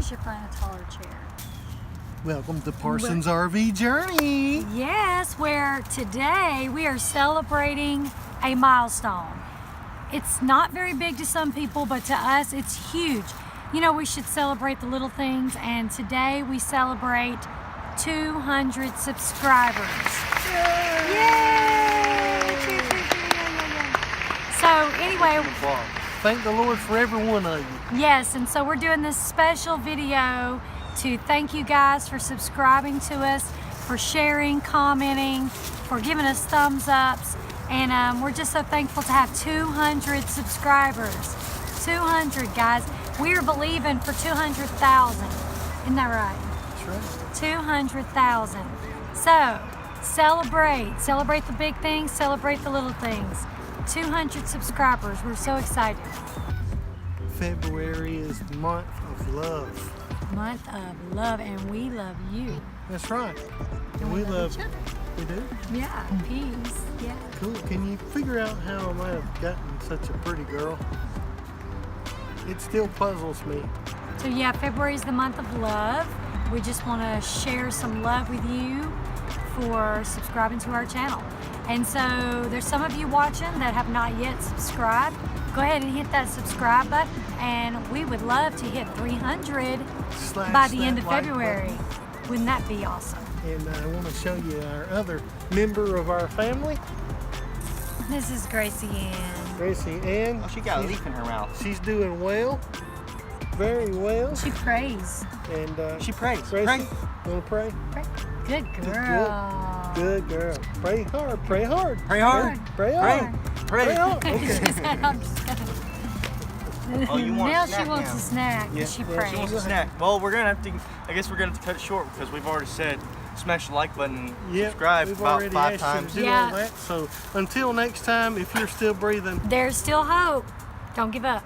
should find a taller chair. Welcome to Parsons RV Journey. Yes, where today we are celebrating a milestone. It's not very big to some people, but to us it's huge. You know, we should celebrate the little things, and today we celebrate 200 subscribers. Yay! So anyway, Thank the Lord for every one of you. yes, and so we're doing this special video to thank you guys for subscribing to us, for sharing, commenting, for giving us thumbs ups, and we're just so thankful to have 200 subscribers. 200, guys. We are believing for 200,000. Isn't that right? That's right. 200,000. So celebrate the big things, celebrate the little things. 200 subscribers. We're so excited. February is the month of love. Month of love, and we love you. That's right. And we love love each other. We do? Yeah, peace. Yeah. Cool. Can you figure out how I might have gotten such a pretty girl? It still puzzles me. So yeah, February is the month of love. We just want to share some love with you for subscribing to our channel. And so there's some of you watching that have not yet subscribed. Go ahead and hit that subscribe button, and we would love to hit 300 Slash by the that end of like February. button. Wouldn't that be awesome? And I want to show you our other member of our family, This is Gracie Ann. Gracie Ann. Oh, she got a leaf in her mouth. She's doing well, very well. She prays. And She prays. Gracie, Pray. wanna pray? Good girl. Good girl. Pray hard. Pray hard. Pray hard. Pray Pray. hard. Pray. Pray hard. She Okay. said, I'm just gonna. Oh, you want Now a snack she wants now. a snack. Yeah, She yeah, she prays. She wants a snack. Well, we're gonna have to. I guess we're gonna have to cut it short because we've already said smash the like button and Yep, subscribe we've about already 5 asked times. you to do Yeah. all that. So until next time, if you're still breathing, There's still hope. Don't give up.